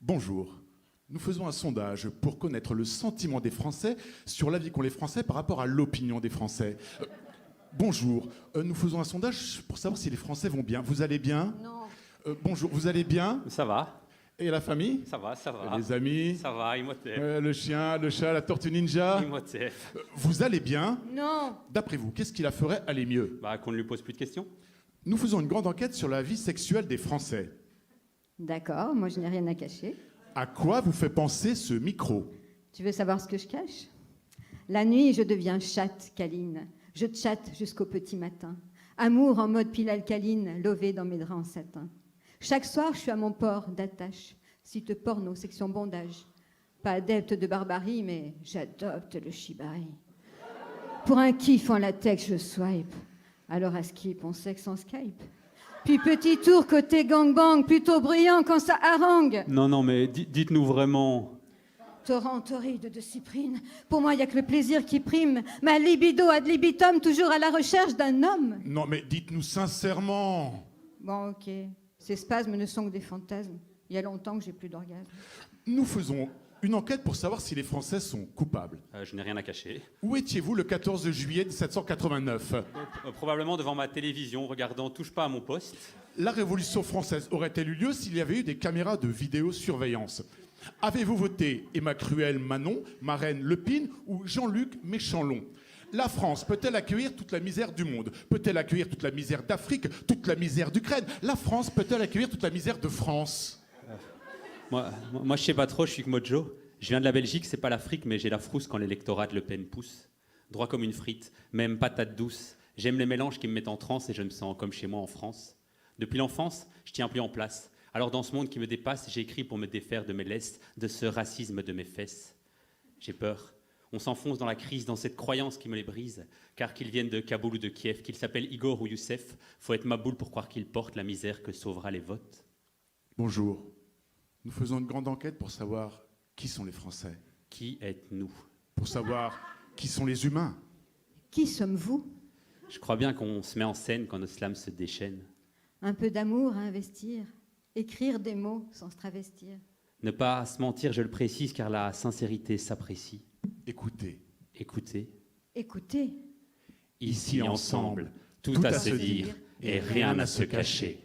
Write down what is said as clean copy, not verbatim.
Bonjour. Nous faisons un sondage pour connaître le sentiment des Français sur l'avis qu'ont les Français par rapport à l'opinion des Français. Bonjour. Nous faisons un sondage pour savoir si les Français vont bien. Vous allez bien? Non. Bonjour, vous allez bien? Ça va, Et la famille? ça va, ça va. Les amis? Ça va, Imhotep. Le chien, le chat, la tortue ninja? Imhotep. Vous allez bien? Non. D'après vous, qu'est-ce qui la ferait aller mieux? Bah, qu'on ne lui pose plus de questions. Nous faisons une grande enquête sur la vie sexuelle des Français. D'accord, moi je n'ai rien à cacher. À quoi vous fait penser ce micro? Tu veux savoir ce que je cache? La nuit, je deviens chatte câline. Je chatte jusqu'au petit matin. Amour en mode pile alcaline, lové dans mes draps en satin. Chaque soir, je suis à mon port d'attache. Site porno, section bondage. Pas adepte de barbarie, mais j'adopte le shibari. Pour un kiff en latex, je swipe. Alors à skip, on sexe en Skype. Puis petit tour côté gangbang, plutôt brillant quand ça harangue. Non, mais dites-nous vraiment. Torrent torride de cyprine. Pour moi, il n'y a que le plaisir qui prime. Ma libido ad libitum, toujours à la recherche d'un homme. Non mais dites-nous sincèrement. Bon, ok. Ces spasmes ne sont que des fantasmes. Il y a longtemps que j'ai plus d'orgasme. Nous faisons une enquête pour savoir si les Français sont coupables. Je n'ai rien à cacher. Où étiez-vous le 14 juillet 1789? Probablement devant ma télévision, regardant Touche pas à mon poste. La Révolution française aurait-elle eu lieu s'il y avait eu des caméras de vidéosurveillance? Avez-vous voté Emma Cruel Manon, Marraine Le Pen ou Jean-Luc Méchanlon? La France peut-elle accueillir toute la misère du monde? Peut-elle accueillir toute la misère d'Afrique, toute la misère d'Ukraine? La France peut-elle accueillir toute la misère de France? Moi, je sais pas trop, je suis que Mojo. Je viens de la Belgique, c'est pas l'Afrique, mais j'ai la frousse quand l'électorat de Le Pen pousse. Droit comme une frite, même patate douce. J'aime les mélanges qui me mettent en transe et je me sens comme chez moi en France. Depuis l'enfance, je tiens plus en place. Alors dans ce monde qui me dépasse, j'ai écrit pour me défaire de mes laisses, de ce racisme de mes fesses. J'ai peur. On s'enfonce dans la crise, dans cette croyance qui me les brise. Car qu'ils viennent de Kaboul ou de Kiev, qu'ils s'appellent Igor ou Youssef, faut être Maboul pour croire qu'ils portent la misère que sauvera les votes. Bonjour. Nous faisons une grande enquête pour savoir qui sont les Français. Qui êtes-nous? Pour savoir qui sont les humains. Qui sommes-vous? Je crois bien qu'on se met en scène quand nos slams se déchaînent. Un peu d'amour à investir. Écrire des mots sans se travestir. Ne pas se mentir, je le précise, car la sincérité s'apprécie. Écoutez. Écoutez. Écoutez. Ici ensemble, tout à se dire et rien à se cacher.